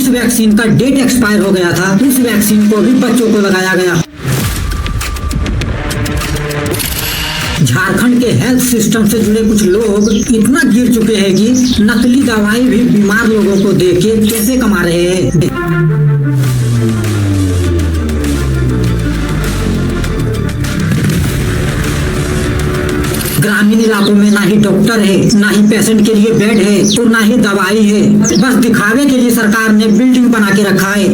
जिस वैक्सीन का date expire हो गया था उस वैक्सीन को भी बच्चों को लगाया गया। झारखंड के हेल्थ सिस्टम से जुड़े कुछ लोग इतना गिर चुके हैं कि नकली दवाई भी बीमार लोगों को देके पैसे कमा रहे हैं। ग्रामीण इलाकों में ना ही डॉक्टर है, ना ही पेशेंट के लिए बेड है और ना ही दवाई है। बस दिखावे के लिए सरकार ने बिल्डिंग बना के रखा है।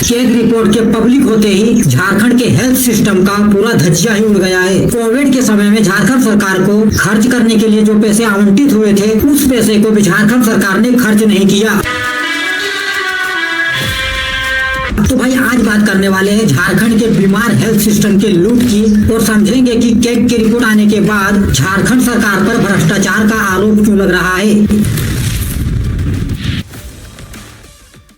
एक रिपोर्ट के पब्लिक होते ही झारखंड के हेल्थ सिस्टम का पूरा धज्जिया ही उड़ गया है। कोविड के समय में झारखंड सरकार को खर्च करने के लिए जो पैसे आवंटित हुए थे उस पैसे को भी झारखंड सरकार ने खर्च नहीं किया। तो भाई आज बात करने वाले हैं झारखंड के बीमार हेल्थ सिस्टम के लूट की और समझेंगे कि कैग की रिपोर्ट आने के बाद झारखंड सरकार पर भ्रष्टाचार का आरोप क्यों लग रहा है।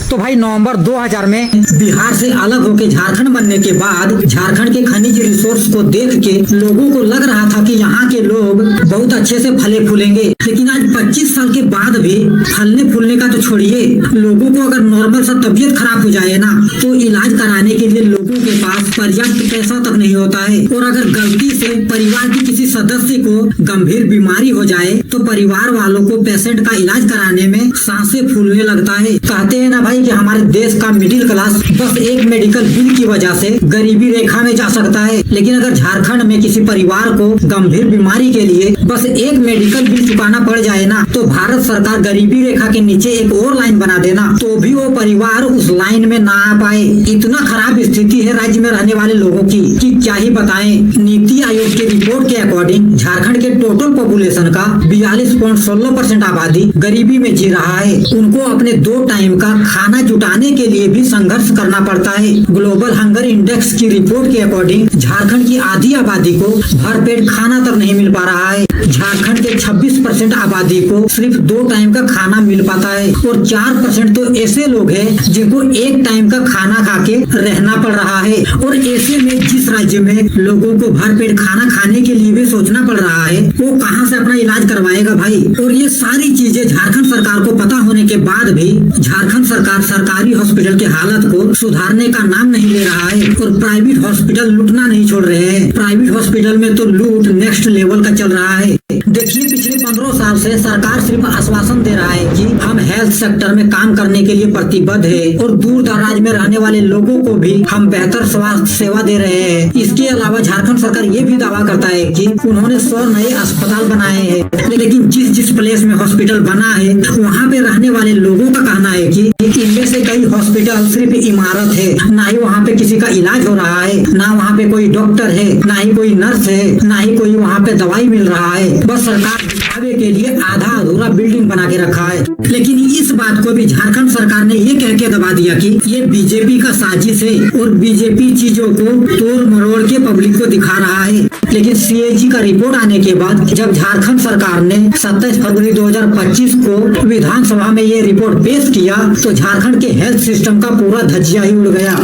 तो भाई नवंबर 2000 में बिहार से अलग होकर झारखंड बनने के बाद झारखंड के खनिज रिसोर्स को देख के लोगों को लग रहा था कि यहाँ के लोग बहुत अच्छे से फले फूलेंगे। लेकिन आज 25 साल के बाद भी फलने फूलने का तो छोड़िए, लोगों को अगर नॉर्मल सा तबीयत खराब हो जाए ना तो इलाज कराने के लिए लोगों के पास पर्याप्त पैसा तक नहीं होता है। और अगर गलती से परिवार के किसी सदस्य को गंभीर बीमारी हो जाए तो परिवार वालों को पेशेंट का इलाज कराने में सांसें फूलने लगता है। कहते हैं ना भाई कि हमारे देश का मिडिल क्लास बस एक मेडिकल बिल की वजह से गरीबी रेखा में जा सकता है। लेकिन अगर झारखंड में किसी परिवार को गंभीर बीमारी के लिए बस एक मेडिकल बिल चुकाना पड़ जाए ना तो भारत सरकार गरीबी रेखा के नीचे एक और लाइन बना देना तो भी वो परिवार उस लाइन में ना आ पाए। इतना खराब स्थिति है राज्य में रहने वाले लोगों की कि क्या ही बताएं। नीति आयोग की रिपोर्ट के अकॉर्डिंग झारखंड के टोटल पॉपुलेशन का 42.16% आबादी गरीबी में जी रहा है। उनको अपने 2 टाइम का खाना जुटाने के लिए भी संघर्ष करना पड़ता है। ग्लोबल हंगर इंडेक्स की रिपोर्ट के अकॉर्डिंग झारखंड की आधी आबादी को भरपेट खाना तक नहीं मिल पा रहा है। झारखंड के 26% आबादी को सिर्फ 2 टाइम का खाना मिल पाता है और 4% तो ऐसे लोग हैं जिनको 1 टाइम का खाना खा के रहना पड़ रहा है। और ऐसे में जिस राज्य में लोगों को भरपेट खाना खाने के लिए भी सोचना पड़ रहा है वो कहां से अपना इलाज करवाएगा भाई। और ये सारी चीजें झारखंड सरकार को पता होने के बाद भी झारखंड सरकार सरकारी हॉस्पिटल की हालत को सुधारने का नाम नहीं ले रहा है और प्राइवेट हॉस्पिटल लूटना नहीं छोड़ रहे हैं। प्राइवेट हॉस्पिटल में तो लूट नेक्स्ट लेवल का चल रहा है। देखिए पिछले 15 साल से सरकार सिर्फ आश्वासन दे रहा है कि हम हेल्थ सेक्टर में काम करने के लिए प्रतिबद्ध है और दूर दराज में रहने वाले लोगों को भी हम बेहतर स्वास्थ्य सेवा दे रहे हैं। इसके अलावा झारखंड सरकार ये भी दावा करता है कि उन्होंने 100 नए अस्पताल बनाए हैं। लेकिन जिस प्लेस में हॉस्पिटल बना है वहाँ पे रहने वाले लोगों का कहना है कि इनमें से कई हॉस्पिटल सिर्फ इमारत है, ना ही वहाँ पे किसी का इलाज हो रहा है, ना वहाँ पे कोई डॉक्टर है, ना ही कोई नर्स है, ना ही कोई वहाँ पे दवाई मिल रहा है। बस सरकार दिखावे के लिए आधा अधूरा बिल्डिंग बना के रखा है। लेकिन इस बात को भी झारखंड सरकार ने ये कह के दबा दिया कि ये बीजेपी का साजिश है और बीजेपी चीजों को तोड़ मरोड़ के पब्लिक को दिखा रहा है। लेकिन सीएजी का रिपोर्ट आने के बाद जब झारखंड सरकार ने 27 फरवरी 2025 को विधानसभा में ये रिपोर्ट पेश किया तो झारखंड के हेल्थ सिस्टम का पूरा धज्जिया ही उड़ गया।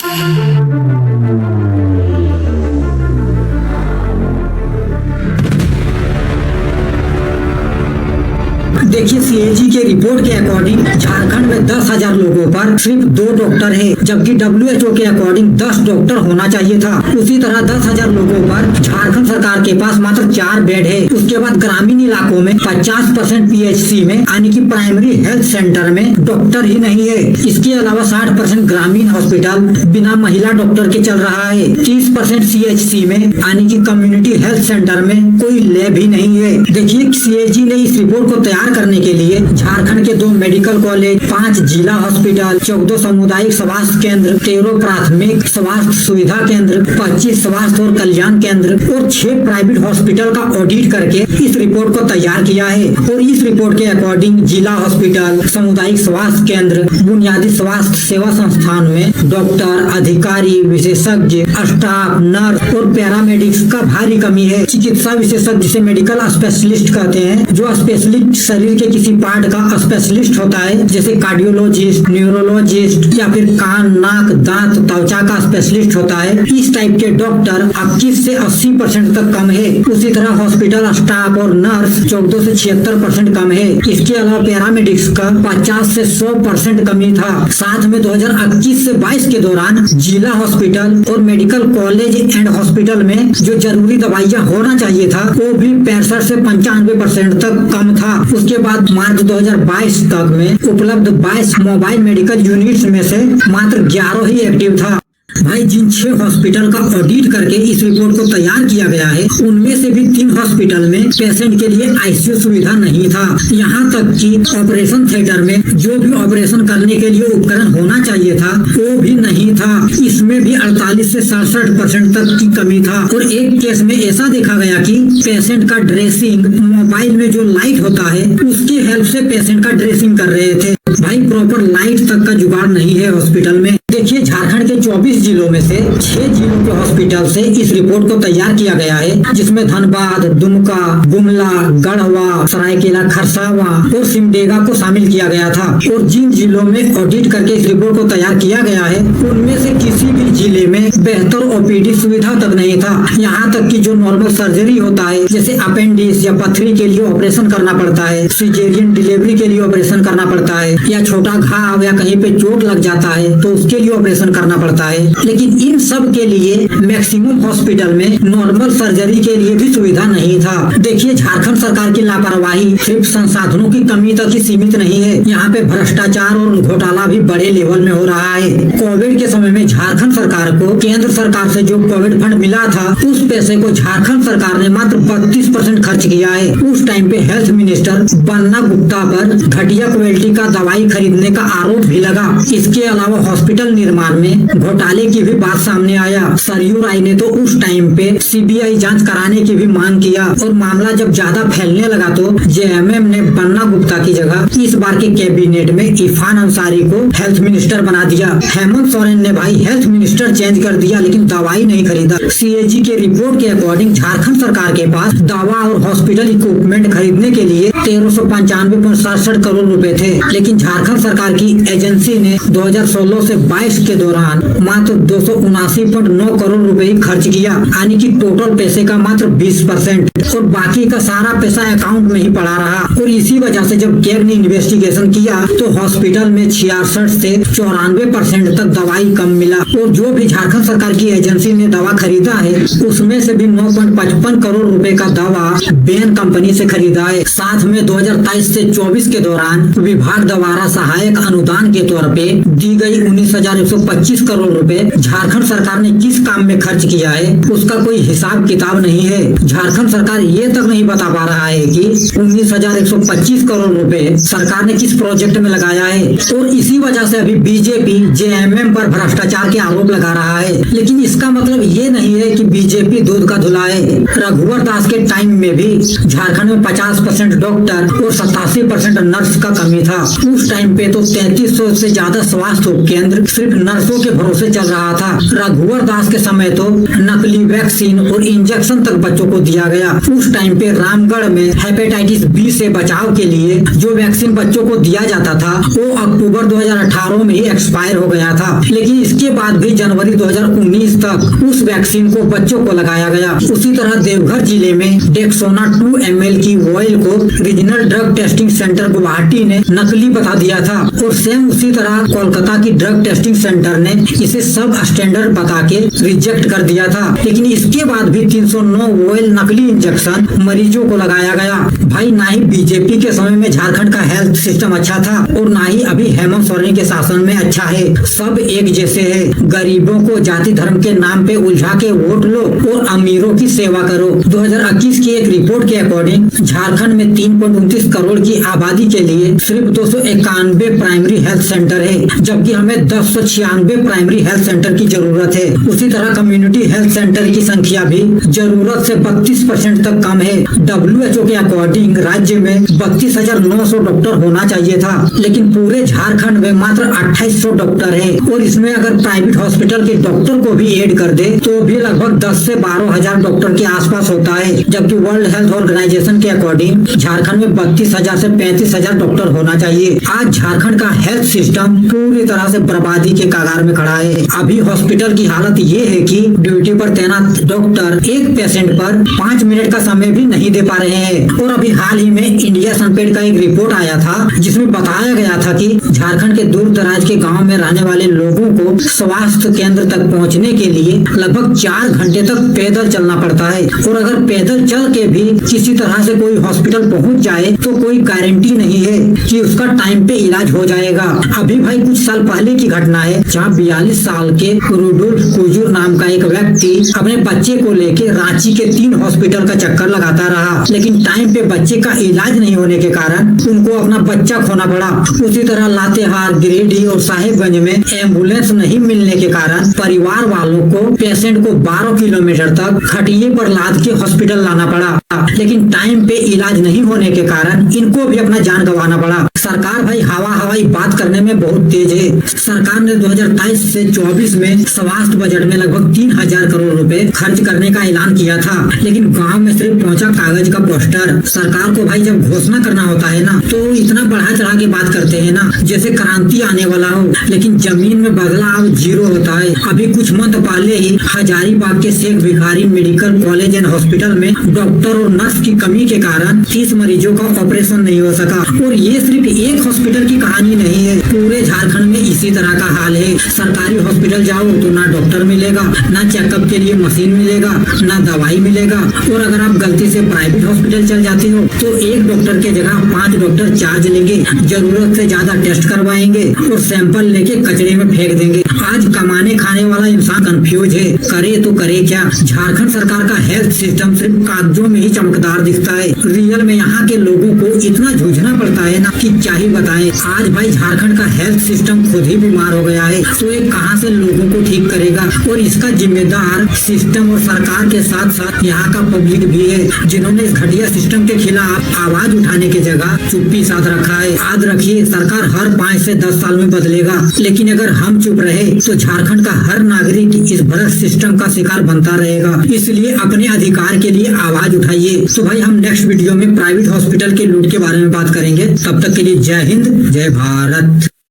देखिए सीएजी के रिपोर्ट के अकॉर्डिंग झारखंड में 10,000 लोगों पर सिर्फ 2 डॉक्टर है, जबकि WHO के अकॉर्डिंग 10 डॉक्टर होना चाहिए था। उसी तरह 10,000 लोगों पर झारखंड सरकार के पास मात्र 4 बेड है। उसके बाद ग्रामीण इलाकों में 50% PHC में यानी कि प्राइमरी हेल्थ सेंटर में डॉक्टर ही नहीं है। इसके अलावा 60% ग्रामीण हॉस्पिटल बिना महिला डॉक्टर के चल रहा है। 30% CHC में यानी कि कम्युनिटी हेल्थ सेंटर में कोई लैब ही नहीं है। देखिए सीएजी ने इस रिपोर्ट को तैयार करने के लिए झारखंड के 2 मेडिकल कॉलेज, 5 जिला हॉस्पिटल, 14 सामुदायिक स्वास्थ्य केंद्र, 13 प्राथमिक स्वास्थ्य सुविधा केंद्र, 25 स्वास्थ्य और कल्याण केंद्र और 6 प्राइवेट हॉस्पिटल का ऑडिट करके इस रिपोर्ट को तैयार किया है। और इस रिपोर्ट के अकॉर्डिंग जिला हॉस्पिटल, सामुदायिक स्वास्थ्य केंद्र, बुनियादी स्वास्थ्य सेवा संस्थान में डॉक्टर, अधिकारी, विशेषज्ञ, स्टाफ, नर्स और पैरामेडिक्स का भारी कमी है। चिकित्सा विशेषज्ञ जिसे मेडिकल स्पेशलिस्ट कहते हैं, जो स्पेशलिस्ट शरीर शरीर के किसी पार्ट का स्पेशलिस्ट होता है, जैसे कार्डियोलॉजिस्ट, न्यूरोलॉजिस्ट या फिर कान, नाक, दांत, त्वचा का स्पेशलिस्ट होता है, इस टाइप के डॉक्टर 21 से 80% तक कम है। उसी तरह हॉस्पिटल स्टाफ और नर्स 14 से 76% कम है। इसके अलावा पैरामेडिक्स का 50 से 100% कमी था। साथ में 2021 से 22 के दौरान जिला हॉस्पिटल और मेडिकल कॉलेज एंड हॉस्पिटल में जो जरूरी दवाइयाँ होना चाहिए था वो भी 65 से 95% तक कम था। उसके बाद मार्च 2022 तक में उपलब्ध 22 मोबाइल मेडिकल यूनिट्स में से मात्र 11 ही एक्टिव था। भाई जिन 6 हॉस्पिटल का ऑडिट करके इस रिपोर्ट को तैयार किया गया है, उनमें से भी 3 हॉस्पिटल में पेशेंट के लिए आईसीयू सुविधा नहीं था। यहाँ तक कि ऑपरेशन थिएटर में जो भी ऑपरेशन करने के लिए उपकरण होना चाहिए था वो भी नहीं था। इसमें भी 48 से 67% तक की कमी था। और एक केस में ऐसा देखा गया कि पेशेंट का ड्रेसिंग मोबाइल में जो लाइट होता है उसकी हेल्प से पेशेंट का ड्रेसिंग कर रहे थे। भाई प्रॉपर लाइट तक का जुगाड़ नहीं है हॉस्पिटल में। देखिए झारखंड के 24 जिलों में से 6 जिलों के हॉस्पिटल से इस रिपोर्ट को तैयार किया गया है, जिसमें धनबाद, दुमका, गुमला, गढ़वा, सरायकेला खरसावा और सिमडेगा को शामिल किया गया था। और जिन जिलों में ऑडिट करके इस रिपोर्ट को तैयार किया गया है उनमें से किसी भी जिले में बेहतर ओपीडी सुविधा तक नहीं था। यहाँ तक कि जो नॉर्मल सर्जरी होता है, जैसे अपेंडिक्स या पथरी के लिए ऑपरेशन करना पड़ता है, सिजेरियन डिलीवरी के लिए ऑपरेशन करना पड़ता है, या छोटा घाव या कहीं पे चोट लग जाता है तो उसके लिए ऑपरेशन करना पड़ता है, लेकिन इन सब के लिए मैक्सिमम हॉस्पिटल में नॉर्मल सर्जरी के लिए भी सुविधा नहीं था। देखिए झारखंड सरकार की लापरवाही सिर्फ संसाधनों की कमी तक ही सीमित नहीं है, यहाँ पे भ्रष्टाचार और घोटाला भी बड़े लेवल में हो रहा है। कोविड के समय में झारखंड सरकार को केंद्र सरकार से जो कोविड फंड मिला था उस पैसे को झारखंड सरकार ने मात्र 32% खर्च किया है। उस टाइम पे हेल्थ मिनिस्टर बन्ना गुप्ता पर घटिया क्वालिटी का दवाई खरीदने का आरोप भी लगा। इसके अलावा हॉस्पिटल निर्माण में घोटाले की भी बात सामने आया। सरयू राय ने तो उस टाइम पे सीबीआई जांच कराने की भी मांग किया और मामला जब ज्यादा फैलने लगा तो जेएमएम ने बन्ना गुप्ता की जगह इस बार के कैबिनेट में इरफान अंसारी को हेल्थ मिनिस्टर बना दिया। हेमंत सोरेन ने भाई हेल्थ मिनिस्टर चेंज कर दिया लेकिन दवाई नहीं खरीदा। सीएजी के रिपोर्ट के अकॉर्डिंग झारखंड सरकार के पास दवा और हॉस्पिटल इक्विपमेंट खरीदने के लिए 1395.67 करोड़ रुपए थे, लेकिन झारखंड सरकार की एजेंसी ने 2016 से 22 के दौरान मात्र 279.9 करोड़ रुपए ही खर्च किया, यानी कि टोटल पैसे का मात्र 20% और बाकी का सारा पैसा अकाउंट में ही पड़ा रहा। और इसी वजह से जब कैग ने इन्वेस्टिगेशन किया तो हॉस्पिटल में 66 से 94% तक दवाई कम मिला। और जो भी झारखंड सरकार की एजेंसी ने दवा खरीदा है उसमें से भी 9.55 करोड़ रुपए का दवा बेन कंपनी से खरीदा है। साथ में 2023 से 24 के दौरान विभाग द्वारा सहायक अनुदान के तौर पे दी गई 19,125 करोड़ रुपए झारखंड सरकार ने किस काम में खर्च किया है उसका कोई हिसाब किताब नहीं है। झारखंड सरकार ये तक नहीं बता पा रहा है कि 19,125 करोड़ रुपए सरकार ने किस प्रोजेक्ट में लगाया है। और इसी वजह से अभी बीजेपी जेएमएम पर भ्रष्टाचार के आरोप लगा रहा है, लेकिन इसका मतलब ये नहीं है कि बीजेपी दूध का धुला है। रघुवर दास के टाइम में भी झारखंड में 50% डॉक्टर और 87% नर्स का कमी था। उस टाइम पे तो 3300 से ज्यादा स्वास्थ्य केंद्र सिर्फ नर्सों के भरोसे चल रहा था। रघुवर दास के समय तो नकली वैक्सीन और इंजेक्शन तक बच्चों को दिया गया। उस टाइम पे रामगढ़ में हेपेटाइटिस बी से बचाव के लिए जो वैक्सीन बच्चों को दिया जाता था वो अक्टूबर 2018 में ही एक्सपायर हो गया था, लेकिन इसके बाद भी जनवरी 2019 तक उस वैक्सीन को बच्चों को लगाया गया। उसी तरह देवघर जिले में डेक्सोना 2 ml की ऑयल को regional drug testing centre Guwahati ने नकली बता दिया था। और सेम उसी तरह कोलकाता की ड्रग टेस्टिंग सेंटर ने इसे सब स्टैंडर्ड बता के रिजेक्ट कर दिया था। लेकिन इसके बाद भी 309 ऑयल नकली इंजेक्शन मरीजों को लगाया गया। भाई ना ही बीजेपी के समय में झारखंड का हेल्थ सिस्टम अच्छा था और ना ही अभी हेमंत सोरेन के शासन में अच्छा है। सब एक जैसे है। गरीबों को जाति धर्म के नाम पे उलझा के वोट लो और अमीरों की सेवा करो। 2021 की एक रिपोर्ट के अकॉर्डिंग झारखंड में 3.29 करोड़ की आबादी के लिए सिर्फ 291 प्राइमरी हेल्थ सेंटर है, जबकि हमें 1096 प्राइमरी हेल्थ सेंटर की जरूरत है। उसी तरह कम्युनिटी हेल्थ सेंटर की संख्या भी जरूरत से 32% तक कम है। WHO के अकॉर्डिंग राज्य में 32,900 डॉक्टर होना चाहिए था, लेकिन पूरे झारखंड में मात्र 2800 डॉक्टर है। और इसमें अगर प्राइवेट हॉस्पिटल के डॉक्टर को भी ऐड कर दे तो भी लगभग 10 से 12,000 डॉक्टर के आसपास होता है, जबकि वर्ल्ड हेल्थ ऑर्गेनाइजेशन के अकॉर्डिंग झारखंड में 32,000 से 35,000 डॉक्टर होना चाहिए। आज झारखंड का हेल्थ सिस्टम पूरी तरह से बर्बादी के कगार में खड़ा है। अभी हॉस्पिटल की हालत ये है कि ड्यूटी पर तैनात डॉक्टर एक पेशेंट पर 5 मिनट का समय भी नहीं दे पा रहे हैं। और अभी हाल ही में इंडिया सनपेड का एक रिपोर्ट आया था जिसमें बताया गया था कि झारखंड के दूर दराज के गाँव में रहने वाले लोगों को स्वास्थ्य केंद्र तक पहुँचने के लिए लगभग 4 घंटे तक पैदल चलना पड़ता है। और अगर पैदल चल के भी किसी तरह से कोई हॉस्पिटल पहुंच जाए तो कोई गारंटी नहीं है कि उसका टाइम पे इलाज हो जाएगा। अभी भाई कुछ साल पहले की घटना है जहाँ 42 साल के रुडोल्फ कुजूर नाम का एक व्यक्ति अपने बच्चे को लेके रांची के 3 हॉस्पिटल का चक्कर लगाता रहा, लेकिन टाइम पे बच्चे का इलाज नहीं होने के कारण उनको अपना बच्चा खोना पड़ा। उसी तरह लातेहार, गिरिडीह और साहेबगंज में एम्बुलेंस नहीं मिलने के कारण परिवार वालों को पेशेंट को 12 किलोमीटर तक खटिये पर लाद के हॉस्पिटल लाना पड़ा, लेकिन टाइम पे इलाज नहीं होने के कारण इनको भी अपना जान गंवाना पड़ा। सरकार भाई हवाई बात करने में बहुत तेज है। सरकार ने 2023 से 24 में स्वास्थ्य बजट में लगभग 3,000 करोड़ रुपए खर्च करने का ऐलान किया था, लेकिन गांव में सिर्फ पहुंचा कागज का पोस्टर। सरकार को भाई जब घोषणा करना होता है ना तो इतना बढ़ा चढ़ा के बात करते हैं ना जैसे क्रांति आने वाला हो, लेकिन जमीन में बदलाव 0 होता है। अभी कुछ मंथ पहले ही हजारीबाग के Sheikh Bhikhari medical college and hospital में डॉक्टर और नर्स की कमी के कारण 30 मरीजों का ऑपरेशन नहीं हो सका। और ये सिर्फ एक हॉस्पिटल की कहानी नहीं है, पूरे झारखंड में इसी तरह का हाल है। सरकारी हॉस्पिटल जाओ तो ना डॉक्टर मिलेगा, ना चेकअप के लिए मशीन मिलेगा, ना दवाई मिलेगा। और अगर आप गलती से प्राइवेट हॉस्पिटल चल जाते हो तो एक डॉक्टर के जगह 5 डॉक्टर चार्ज लेंगे, जरूरत से ज्यादा टेस्ट करवाएंगे और सैंपल लेके कचरे में फेंक देंगे। आज कमाने खाने वाला इंसान कंफ्यूज है, करे तो करे क्या। झारखंड सरकार का हेल्थ सिस्टम सिर्फ कागजों में ही चमकदार दिखता है, रियल में यहाँ के लोगों को इतना जूझना पड़ता है ना कि क्या ही बताएं। आज भाई झारखंड का हेल्थ सिस्टम खुद ही बीमार हो गया है, तो ये कहां से लोगों को ठीक करेगा। और इसका जिम्मेदार सिस्टम और सरकार के साथ साथ यहाँ का पब्लिक भी है, जिन्होंने इस घटिया सिस्टम के खिलाफ आवाज उठाने की जगह चुप्पी साध रखा है। याद रखिए, सरकार हर 5 से 10 साल में बदलेगा, लेकिन अगर हम चुप रहे तो झारखंड का हर नागरिक इस भ्रष्ट सिस्टम का शिकार बनता रहेगा। इसलिए अपने अधिकार के लिए आवाज उठाइए। तो भाई हम नेक्स्ट वीडियो में प्राइवेट हॉस्पिटल के लूट के बारे में बात करेंगे। तब तक के लिए जय हिंद, जय भारत।